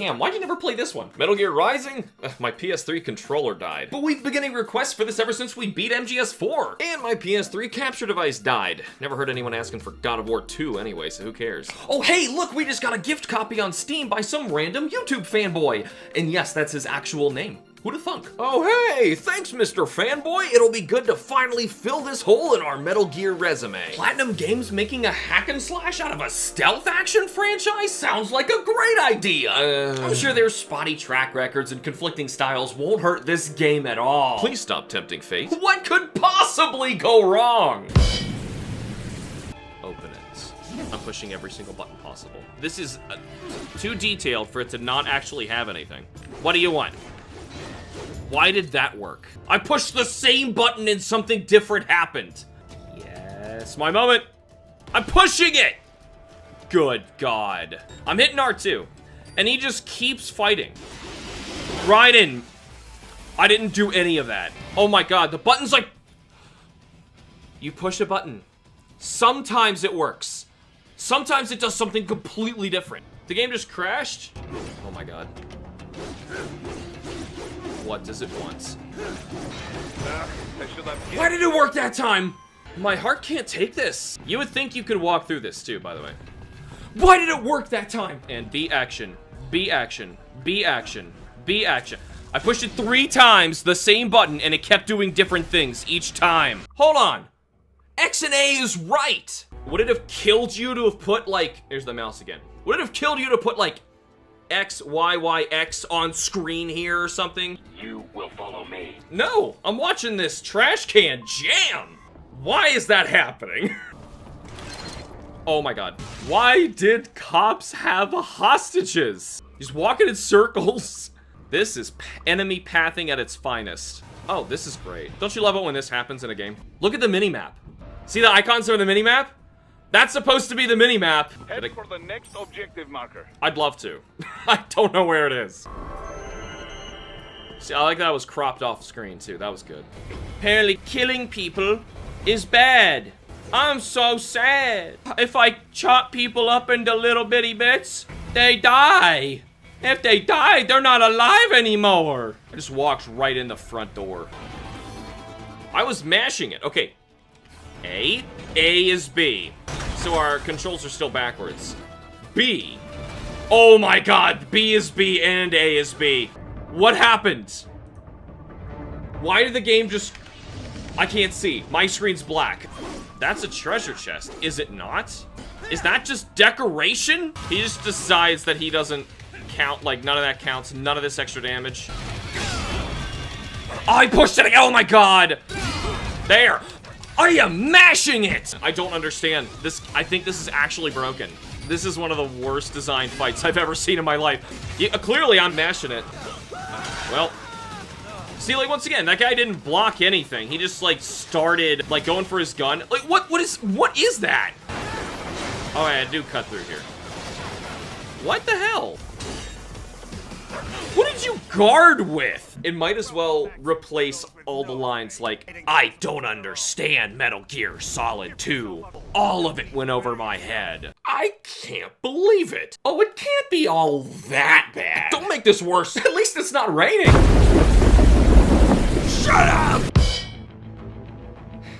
Ham, why'd you never play this one? Metal Gear Rising? My PS3 controller died. But we've been getting requests for this ever since we beat MGS4. And my PS3 capture device died. Never heard anyone asking for God of War 2 anyway, so who cares? Oh hey, look, we just got a gift copy on Steam by some random YouTube fanboy. And yes, that's his actual name. Who'da thunk? Oh hey, thanks Mr. Fanboy. It'll be good to finally fill this hole in our Metal Gear resume. Platinum Games making a hack and slash out of a stealth action franchise sounds like a great idea. I'm sure their spotty track records and conflicting styles won't hurt this game at all. Please stop tempting fate. What could possibly go wrong? Open it. I'm pushing every single button possible. This is too detailed for it to not actually have anything. What do you want? Why did that work? I pushed the same button and something different happened. Yes, my moment. I'm pushing it. Good God. I'm hitting R2, and he just keeps fighting. Raiden. I didn't do any of that. Oh my God, the button's like... You push a button. Sometimes it works. Sometimes it does something completely different. The game just crashed. Oh my God. What does it want? Why did it work that time? My heart can't take this. You would think you could walk through this too, by the way. Why did it work that time? And B action, B action, B action, B action. I pushed it 3 times, the same button, and it kept doing different things each time. Hold on. X and A is right. Would it have killed you to have put like, here's the mouse again. Would it have killed you to put like X, Y, Y, X on screen here or something? You will follow me. No, I'm watching this trash can jam. Why is that happening? Oh my God. Why did cops have hostages? He's walking in circles. This is enemy pathing at its finest. Oh, this is great. Don't you love it when this happens in a game? Look at the mini-map. See the icons on the mini-map? That's supposed to be the mini-map. Head for the next objective marker. I'd love to. I don't know where it is. See, I like that it was cropped off screen too. That was good. Apparently killing people is bad. I'm so sad. If I chop people up into little bitty bits, they die. If they die, they're not alive anymore. I just walked right in the front door. I was mashing it. Okay. A is B. So our controls are still backwards. B. Oh my God, B is B and A is B. What happened? Why did the game just... I can't see. My screen's black. That's a treasure chest, is it not? Is that just decoration? He just decides that he doesn't count, like none of that counts, none of this extra damage. I pushed it, oh my God! There. I am mashing it! I don't understand. This, I think this is actually broken. This is one of the worst designed fights I've ever seen in my life. Yeah, clearly I'm mashing it. Well, see, like, once again, that guy didn't block anything. He just, like, started, like, going for his gun. Like, what is that? Oh, I do cut through here. What the hell? What did you guard with? It might as well replace all the lines like, I don't understand Metal Gear Solid 2. All of it went over my head. I can't believe it. Oh, it can't be all that bad. Don't make this worse. At least it's not raining. Shut up!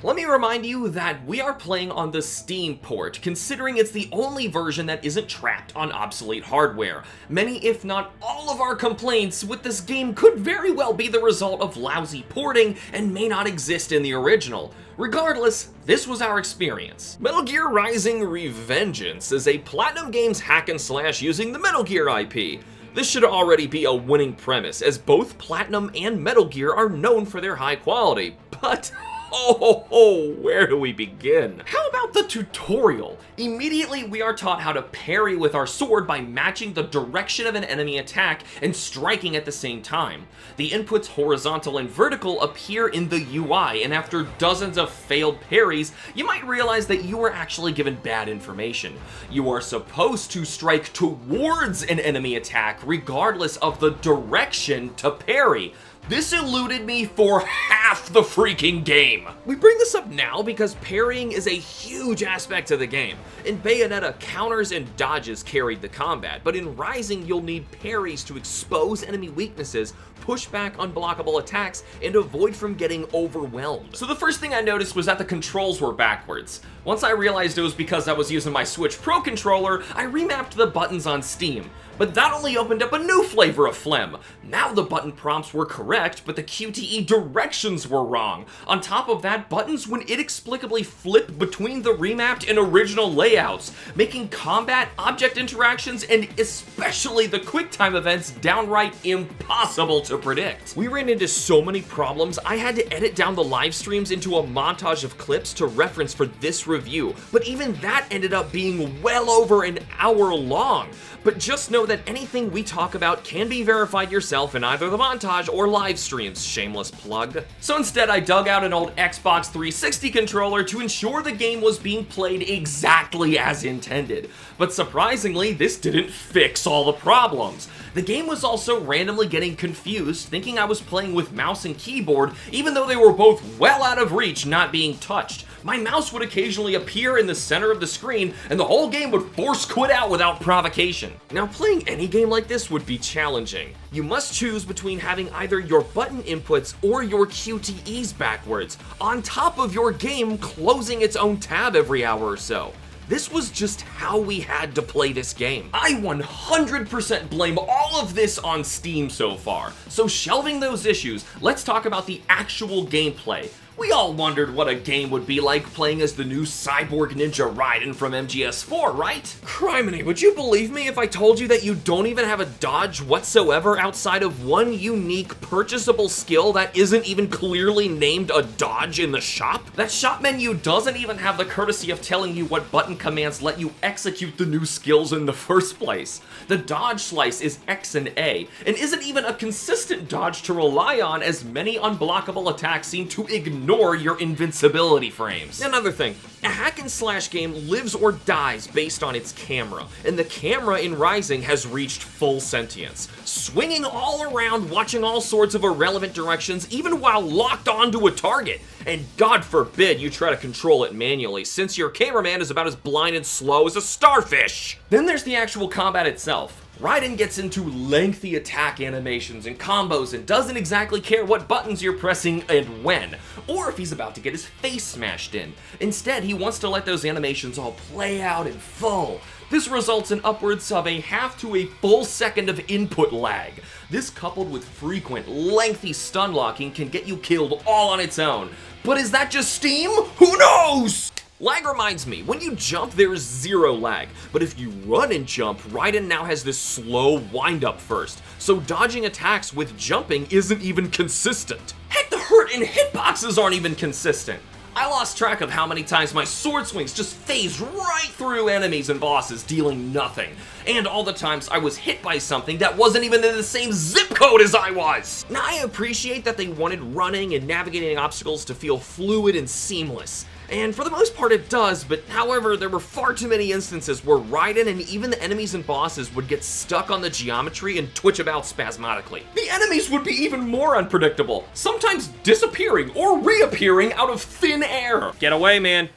Let me remind you that we are playing on the Steam port, considering it's the only version that isn't trapped on obsolete hardware. Many, if not all of our complaints with this game could very well be the result of lousy porting and may not exist in the original. Regardless, this was our experience. Metal Gear Rising: Revengeance is a Platinum Games hack and slash using the Metal Gear IP. This should already be a winning premise, as both Platinum and Metal Gear are known for their high quality, but... Oh, where do we begin? How about the tutorial? Immediately, we are taught how to parry with our sword by matching the direction of an enemy attack and striking at the same time. The inputs horizontal and vertical appear in the UI, and after dozens of failed parries, you might realize that you were actually given bad information. You are supposed to strike towards an enemy attack regardless of the direction to parry. This eluded me for half the freaking game. We bring this up now because parrying is a huge aspect of the game. In Bayonetta, counters and dodges carried the combat, but in Rising you'll need parries to expose enemy weaknesses, push back unblockable attacks, and avoid from getting overwhelmed. So the first thing I noticed was that the controls were backwards. Once I realized it was because I was using my Switch Pro controller, I remapped the buttons on Steam. But that only opened up a new flavor of phlegm. Now the button prompts were correct, but the QTE directions were wrong. On top of that, buttons would inexplicably flip between the remapped and original layouts, making combat, object interactions, and especially the QuickTime events downright impossible to predict. We ran into so many problems, I had to edit down the live streams into a montage of clips to reference for this review, but even that ended up being well over an hour long. But just know that anything we talk about can be verified yourself in either the montage or live streams, shameless plug. So instead I dug out an old Xbox 360 controller to ensure the game was being played exactly as intended. But surprisingly, this didn't fix all the problems. The game was also randomly getting confused, thinking I was playing with mouse and keyboard, even though they were both well out of reach, not being touched. My mouse would occasionally appear in the center of the screen, and the whole game would force quit out without provocation. Now, playing any game like this would be challenging. You must choose between having either your button inputs or your QTEs backwards, on top of your game closing its own tab every hour or so. This was just how we had to play this game. I 100% blame all of this on Steam so far. So shelving those issues, let's talk about the actual gameplay. We all wondered what a game would be like playing as the new cyborg ninja Raiden from MGS4, right? Criminy, would you believe me if I told you that you don't even have a dodge whatsoever outside of one unique purchasable skill that isn't even clearly named a dodge in the shop? That shop menu doesn't even have the courtesy of telling you what button commands let you execute the new skills in the first place. The dodge slice is X and A, and isn't even a consistent dodge to rely on, as many unblockable attacks seem to ignore your invincibility frames. Another thing, a hack and slash game lives or dies based on its camera, and the camera in Rising has reached full sentience, swinging all around, watching all sorts of irrelevant directions, even while locked onto a target. And God forbid you try to control it manually, since your cameraman is about as blind and slow as a starfish. Then there's the actual combat itself. Raiden gets into lengthy attack animations and combos and doesn't exactly care what buttons you're pressing and when, or if he's about to get his face smashed in. Instead, he wants to let those animations all play out in full. This results in upwards of a half to a full second of input lag. This, coupled with frequent, lengthy stun locking, can get you killed all on its own. But is that just Steam? Who knows? Lag reminds me, when you jump there is zero lag, but if you run and jump, Raiden now has this slow wind up first, so dodging attacks with jumping isn't even consistent. Heck, the hurt and hitboxes aren't even consistent. I lost track of how many times my sword swings just phased right through enemies and bosses, dealing nothing. And all the times I was hit by something that wasn't even in the same zip code as I was. Now, I appreciate that they wanted running and navigating obstacles to feel fluid and seamless. And for the most part it does, but however, there were far too many instances where Raiden and even the enemies and bosses would get stuck on the geometry and twitch about spasmodically. The enemies would be even more unpredictable, sometimes disappearing or reappearing out of thin air. Get away, man.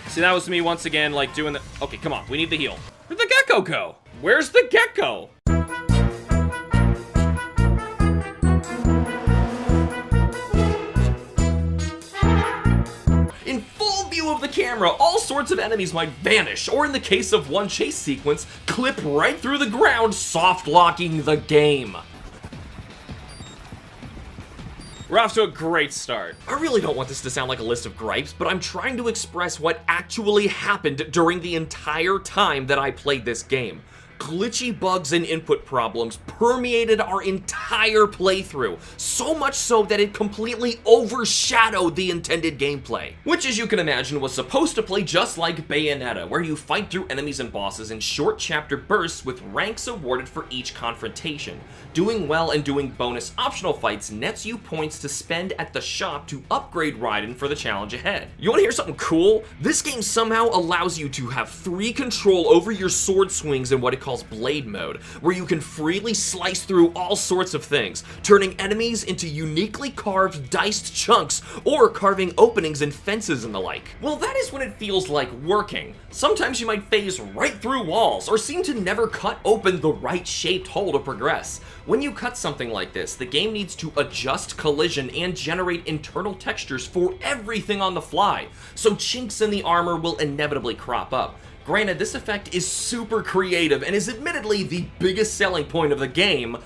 See, that was me once again, like, doing the... Okay, come on, we need the heal. Where'd the gecko go? Where's the gecko? Of the camera, all sorts of enemies might vanish, or in the case of one chase sequence, clip right through the ground, soft locking the game. We're off to a great start. I really don't want this to sound like a list of gripes, but I'm trying to express what actually happened during the entire time that I played this game. Glitchy bugs and input problems permeated our entire playthrough, so much so that it completely overshadowed the intended gameplay. Which, as you can imagine, was supposed to play just like Bayonetta, where you fight through enemies and bosses in short chapter bursts with ranks awarded for each confrontation. Doing well and doing bonus optional fights nets you points to spend at the shop to upgrade Raiden for the challenge ahead. You wanna hear something cool? This game somehow allows you to have free control over your sword swings in what it calls calls Blade Mode, where you can freely slice through all sorts of things, turning enemies into uniquely carved diced chunks or carving openings in fences and the like. Well, that is when it feels like working. Sometimes you might phase right through walls or seem to never cut open the right shaped hole to progress. When you cut something like this, the game needs to adjust collision and generate internal textures for everything on the fly, so chinks in the armor will inevitably crop up. Granted, this effect is super creative and is admittedly the biggest selling point of the game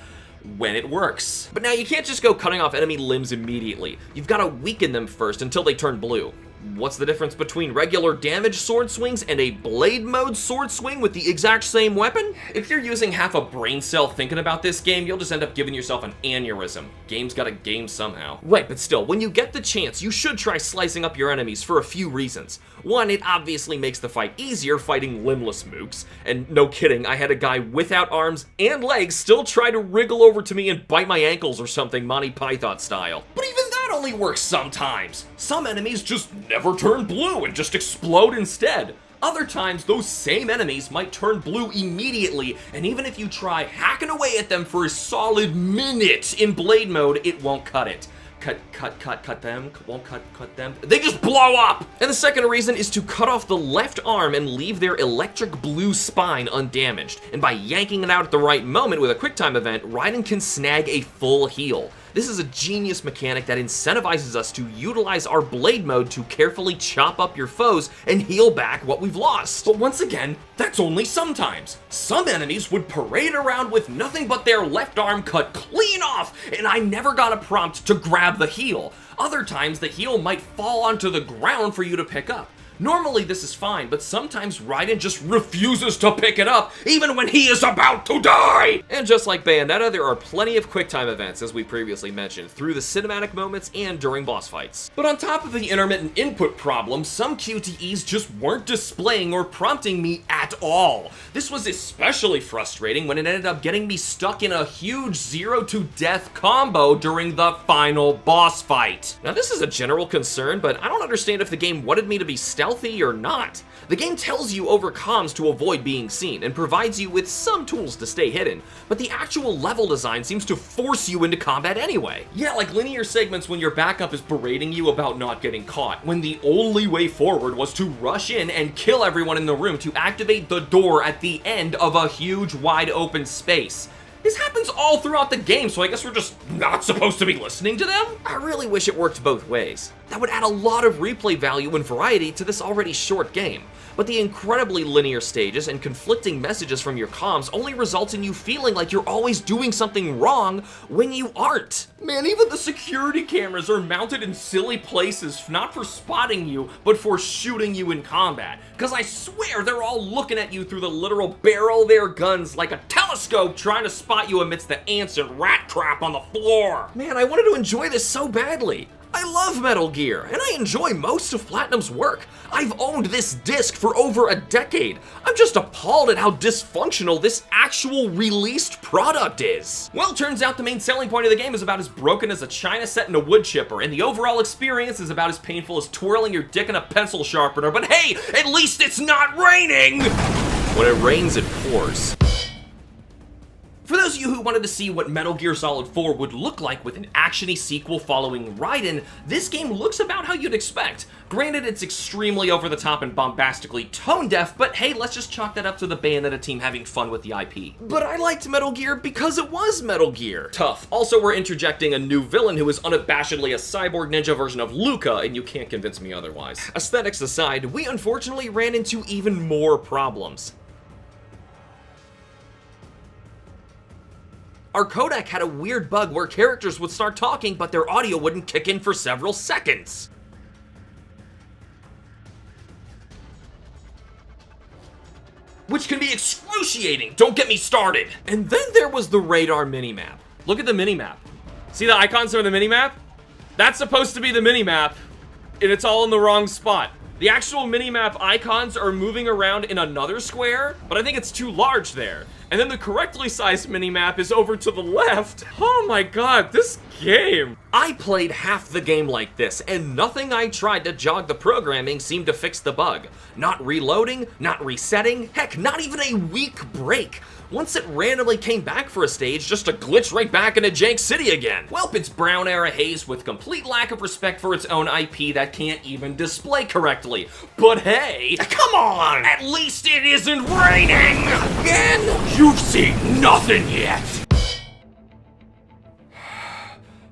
when it works. But now you can't just go cutting off enemy limbs immediately. You've got to weaken them first until they turn blue. What's the difference between regular damage sword swings and a blade mode sword swing with the exact same weapon? If you're using half a brain cell thinking about this game, you'll just end up giving yourself an aneurysm. Game's gotta game somehow. Right, but still, when you get the chance, you should try slicing up your enemies for a few reasons. One, it obviously makes the fight easier fighting limbless mooks. And no kidding, I had a guy without arms and legs still try to wriggle over to me and bite my ankles or something, Monty Python style. But even that only works sometimes. Some enemies just never turn blue and just explode instead. Other times, those same enemies might turn blue immediately, and even if you try hacking away at them for a solid minute in Blade Mode, it won't cut it. Cut them, won't cut them. They just blow up! And the second reason is to cut off the left arm and leave their electric blue spine undamaged. And by yanking it out at the right moment with a QuickTime event, Raiden can snag a full heal. This is a genius mechanic that incentivizes us to utilize our Blade Mode to carefully chop up your foes and heal back what we've lost. But once again, that's only sometimes. Some enemies would parade around with nothing but their left arm cut clean off, and I never got a prompt to grab the heal. Other times, the heal might fall onto the ground for you to pick up. Normally this is fine, but sometimes Raiden just refuses to pick it up, even when he is about to die! And just like Bayonetta, there are plenty of QuickTime events, as we previously mentioned, through the cinematic moments and during boss fights. But on top of the intermittent input problem, some QTEs just weren't displaying or prompting me at all. This was especially frustrating when it ended up getting me stuck in a huge 0 to death combo during the final boss fight. Now this is a general concern, but I don't understand if the game wanted me to be stealthy or not. The game tells you over comms to avoid being seen and provides you with some tools to stay hidden, but the actual level design seems to force you into combat anyway. Yeah, like linear segments when your backup is berating you about not getting caught, when the only way forward was to rush in and kill everyone in the room to activate the door at the end of a huge wide open space. This happens all throughout the game, so I guess we're just not supposed to be listening to them? I really wish it worked both ways. That would add a lot of replay value and variety to this already short game. But the incredibly linear stages and conflicting messages from your comms only results in you feeling like you're always doing something wrong when you aren't. Man, even the security cameras are mounted in silly places, not for spotting you, but for shooting you in combat. Because I swear they're all looking at you through the literal barrel of their guns like a telescope trying to spot you amidst the ants and rat crap on the floor. Man, I wanted to enjoy this so badly. I love Metal Gear, and I enjoy most of Platinum's work. I've owned this disc for over a decade. I'm just appalled at how dysfunctional this actual released product is. Well, turns out the main selling point of the game is about as broken as a china set in a wood chipper, and the overall experience is about as painful as twirling your dick in a pencil sharpener, but hey, at least it's not raining! When it rains, it pours. For those of you who wanted to see what Metal Gear Solid 4 would look like with an actiony sequel following Raiden, this game looks about how you'd expect. Granted, it's extremely over-the-top and bombastically tone-deaf, but hey, let's just chalk that up to the Bayonetta team having fun with the IP. But I liked Metal Gear because it was Metal Gear. Tough. Also, we're interjecting a new villain who is unabashedly a cyborg ninja version of Luca, and you can't convince me otherwise. Aesthetics aside, we unfortunately ran into even more problems. Our codec had a weird bug where characters would start talking, but their audio wouldn't kick in for several seconds. Which can be excruciating, don't get me started! And then there was the radar minimap. Look at the minimap. See the icons for the minimap? That's supposed to be the minimap, and it's all in the wrong spot. The actual minimap icons are moving around in another square, but I think it's too large there. And then the correctly sized minimap is over to the left. Oh my god, this game. I played half the game like this, and nothing I tried to jog the programming seemed to fix the bug. Not reloading, not resetting, heck, not even a week break. Once it randomly came back for a stage, just to glitch right back into Jank City again. Welp, it's Brown Era Haze with complete lack of respect for its own IP that can't even display correctly. But hey, come on! At least it isn't raining! Again? You've seen nothing yet!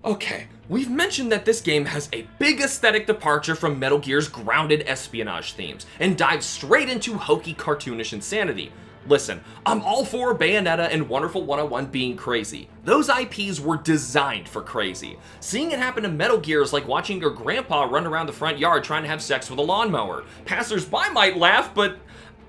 Okay, we've mentioned that this game has a big aesthetic departure from Metal Gear's grounded espionage themes, and dives straight into hokey cartoonish insanity. Listen, I'm all for Bayonetta and Wonderful 101 being crazy. Those IPs were designed for crazy. Seeing it happen to Metal Gear is like watching your grandpa run around the front yard trying to have sex with a lawnmower. Passers-by might laugh, but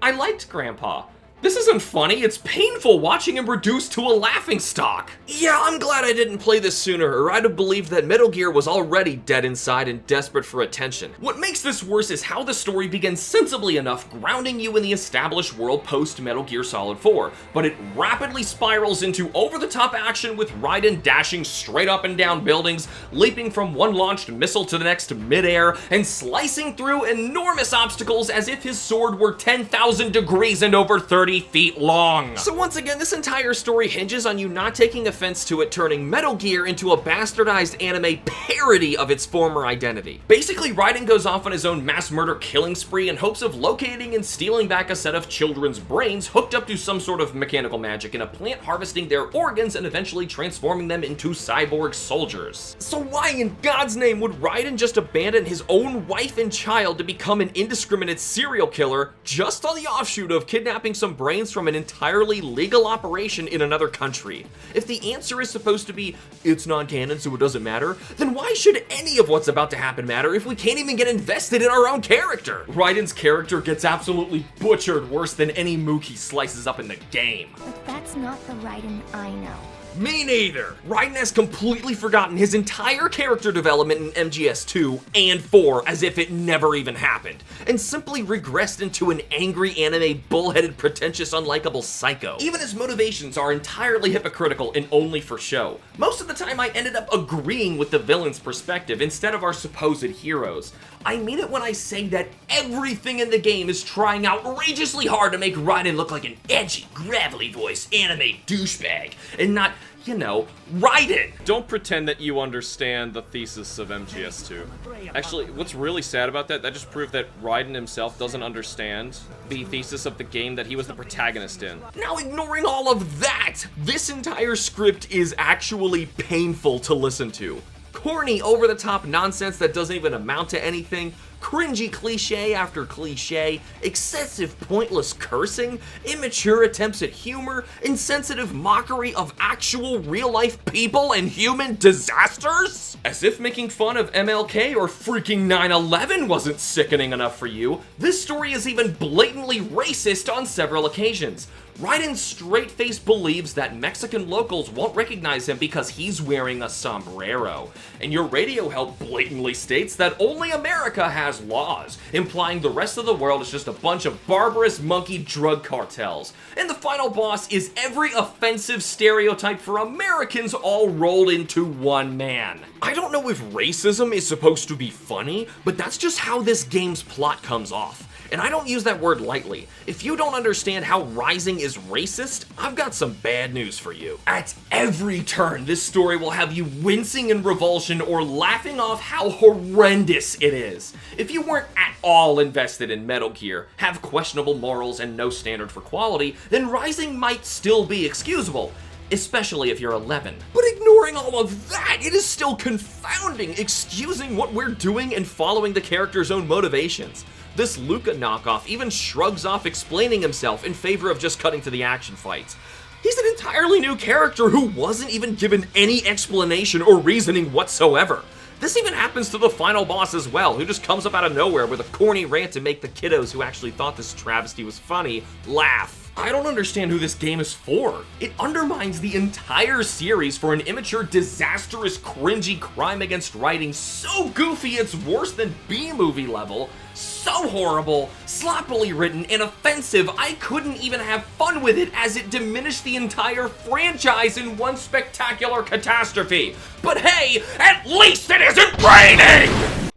I liked Grandpa. This isn't funny, it's painful watching him reduced to a laughingstock. Yeah, I'm glad I didn't play this sooner, or I'd have believed that Metal Gear was already dead inside and desperate for attention. What makes this worse is how the story begins sensibly enough, grounding you in the established world post-Metal Gear Solid 4, but it rapidly spirals into over-the-top action with Raiden dashing straight up and down buildings, leaping from one launched missile to the next mid-air, and slicing through enormous obstacles as if his sword were 10,000 degrees and over 30 feet long. So once again, this entire story hinges on you not taking offense to it turning Metal Gear into a bastardized anime parody of its former identity. Basically, Raiden goes off on his own mass murder killing spree in hopes of locating and stealing back a set of children's brains hooked up to some sort of mechanical magic in a plant, harvesting their organs and eventually transforming them into cyborg soldiers. So why in God's name would Raiden just abandon his own wife and child to become an indiscriminate serial killer just on the offshoot of kidnapping some brains from an entirely legal operation in another country? If the answer is supposed to be, it's non-canon so it doesn't matter, then why should any of what's about to happen matter if we can't even get invested in our own character? Raiden's character gets absolutely butchered worse than any mook he slices up in the game. But that's not the Raiden I know. Me neither! Raiden has completely forgotten his entire character development in MGS 2 and 4 as if it never even happened, and simply regressed into an angry anime, bullheaded, pretentious, unlikable psycho. Even his motivations are entirely hypocritical and only for show. Most of the time I ended up agreeing with the villain's perspective instead of our supposed heroes. I mean it when I say that everything in the game is trying outrageously hard to make Raiden look like an edgy, gravelly voice anime douchebag, and not, you know, Raiden! Don't pretend that you understand the thesis of MGS2. Actually, what's really sad about that just proved that Raiden himself doesn't understand the thesis of the game that he was the protagonist in. Now, ignoring all of that, this entire script is actually painful to listen to. Corny, over-the-top nonsense that doesn't even amount to anything, cringy cliche after cliche, excessive pointless cursing, immature attempts at humor, insensitive mockery of actual real-life people and human disasters? As if making fun of MLK or freaking 9/11 wasn't sickening enough for you, this story is even blatantly racist on several occasions. Raiden straight-faced believes that Mexican locals won't recognize him because he's wearing a sombrero, and your radio help blatantly states that only America has laws, implying the rest of the world is just a bunch of barbarous monkey drug cartels. And the final boss is every offensive stereotype for Americans all rolled into one man. I don't know if racism is supposed to be funny, but that's just how this game's plot comes off. And I don't use that word lightly. If you don't understand how Rising is racist, I've got some bad news for you. At every turn, this story will have you wincing in revulsion or laughing off how horrendous it is. If you weren't at all invested in Metal Gear, have questionable morals and no standard for quality, then Rising might still be excusable, especially if you're 11. But ignoring all of that, it is still confounding, excusing what we're doing and following the character's own motivations. This Luca knockoff even shrugs off explaining himself in favor of just cutting to the action fights. He's an entirely new character who wasn't even given any explanation or reasoning whatsoever. This even happens to the final boss as well, who just comes up out of nowhere with a corny rant to make the kiddos who actually thought this travesty was funny laugh. I don't understand who this game is for. It undermines the entire series for an immature, disastrous, cringy crime against writing so goofy it's worse than B-movie level, so horrible, sloppily written, and offensive I couldn't even have fun with it as it diminished the entire franchise in one spectacular catastrophe. But hey, at least it isn't raining!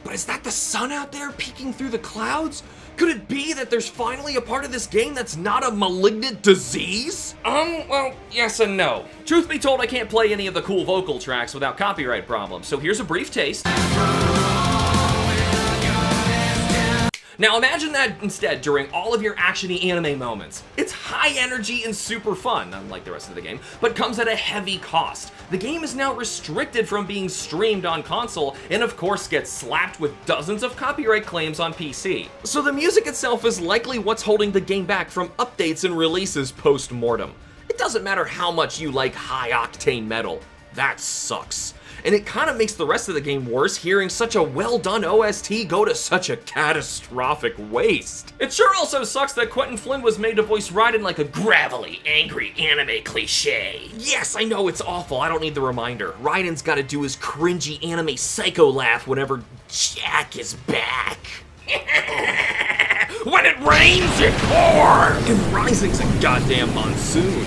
But is that the sun out there peeking through the clouds? Could it be that there's finally a part of this game that's not a malignant disease? Well, yes and no. Truth be told, I can't play any of the cool vocal tracks without copyright problems, so here's a brief taste. Now imagine that instead during all of your actiony anime moments. It's high energy and super fun, unlike the rest of the game, but comes at a heavy cost. The game is now restricted from being streamed on console, and of course gets slapped with dozens of copyright claims on PC. So the music itself is likely what's holding the game back from updates and releases post-mortem. It doesn't matter how much you like high-octane metal, that sucks. And it kind of makes the rest of the game worse hearing such a well-done OST go to such a catastrophic waste. It sure also sucks that Quentin Flynn was made to voice Raiden like a gravelly, angry anime cliche. Yes, I know it's awful, I don't need the reminder. Raiden's gotta do his cringy anime psycho laugh whenever Jack is back. When it rains, it pours! And Rising's a goddamn monsoon.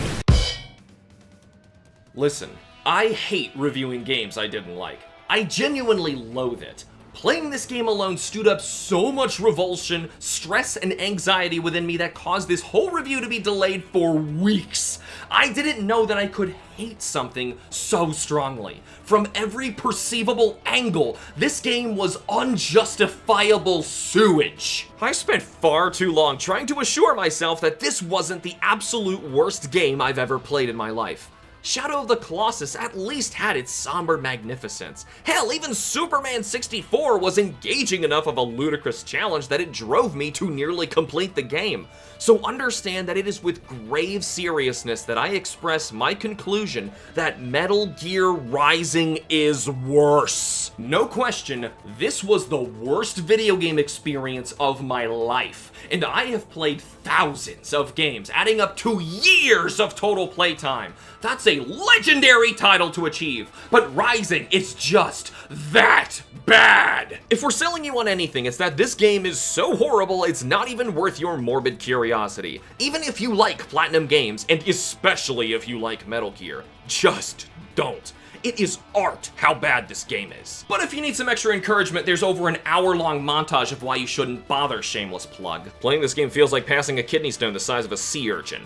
Listen. I hate reviewing games I didn't like. I genuinely loathe it. Playing this game alone stewed up so much revulsion, stress, and anxiety within me that caused this whole review to be delayed for weeks. I didn't know that I could hate something so strongly. From every perceivable angle, this game was unjustifiable sewage. I spent far too long trying to assure myself that this wasn't the absolute worst game I've ever played in my life. Shadow of the Colossus at least had its somber magnificence. Hell, even Superman 64 was engaging enough of a ludicrous challenge that it drove me to nearly complete the game. So understand that it is with grave seriousness that I express my conclusion that Metal Gear Rising is worse. No question, this was the worst video game experience of my life. And I have played thousands of games, adding up to years of total playtime. That's a legendary title to achieve, but Rising is just that bad. If we're selling you on anything, it's that this game is so horrible it's not even worth your morbid curiosity. Even if you like Platinum Games, and especially if you like Metal Gear, just don't. It is art how bad this game is. But if you need some extra encouragement, there's over an hour-long montage of why you shouldn't bother, shameless plug. Playing this game feels like passing a kidney stone the size of a sea urchin.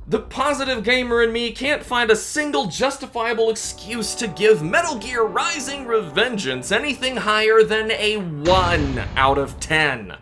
The positive gamer in me can't find a single justifiable excuse to give Metal Gear Rising: Revengeance anything higher than a 1 out of 10.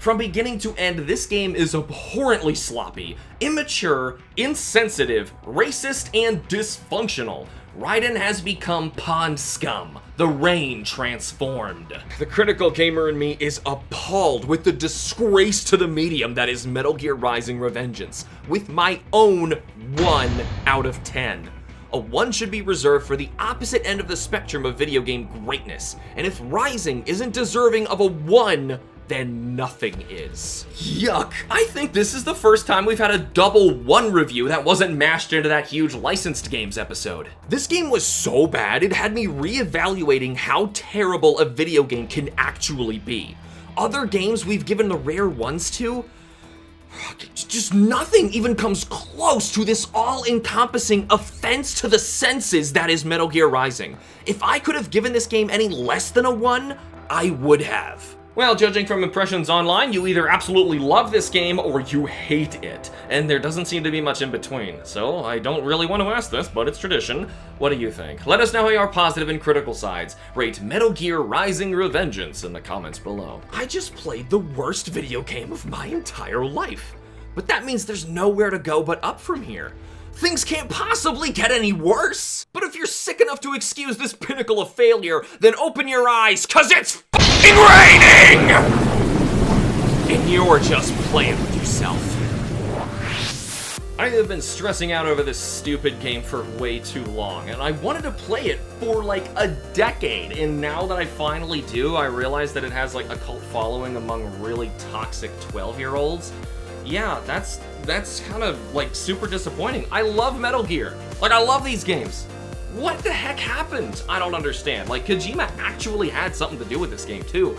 From beginning to end, this game is abhorrently sloppy, immature, insensitive, racist, and dysfunctional. Raiden has become pond scum, the rain transformed. The critical gamer in me is appalled with the disgrace to the medium that is Metal Gear Rising: Revengeance, with my own 1 out of 10. A 1 should be reserved for the opposite end of the spectrum of video game greatness, and if Rising isn't deserving of a 1, then nothing is. Yuck. I think this is the first time we've had a double 1 review that wasn't mashed into that huge licensed games episode. This game was so bad, it had me reevaluating how terrible a video game can actually be. Other games we've given the rare 1s to, just nothing even comes close to this all-encompassing offense to the senses that is Metal Gear Rising. If I could have given this game any less than a 1, I would have. Well, judging from impressions online, you either absolutely love this game or you hate it, and there doesn't seem to be much in between. So I don't really want to ask this, but it's tradition. What do you think? Let us know your positive and critical sides. Rate Metal Gear Rising: Revengeance in the comments below. I just played the worst video game of my entire life, but that means there's nowhere to go but up from here. Things can't possibly get any worse. But if you're sick enough to excuse this pinnacle of failure, then open your eyes, 'cause it's f***ing raining! And you're just playing with yourself. I have been stressing out over this stupid game for way too long, and I wanted to play it for like a decade, and now that I finally do, I realize that it has like a cult following among really toxic 12-year-olds. Yeah, that's kind of like super disappointing. I love Metal Gear. Like, I love these games. What the heck happened? I don't understand. Like, Kojima actually had something to do with this game too.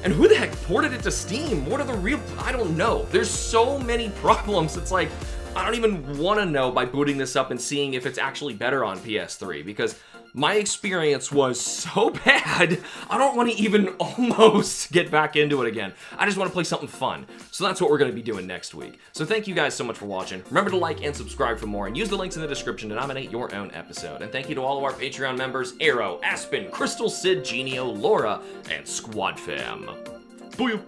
And who the heck ported it to Steam? What are the real... I don't know. There's so many problems. It's like, I don't even want to know by booting this up and seeing if it's actually better on PS3, because my experience was so bad, I don't want to even almost get back into it again. I just want to play something fun. So that's what we're going to be doing next week. So thank you guys so much for watching. Remember to like and subscribe for more, and use the links in the description to nominate your own episode. And thank you to all of our Patreon members, Arrow, Aspen, Crystal, Sid, Genio, Laura, and Squad Fam. Booyah!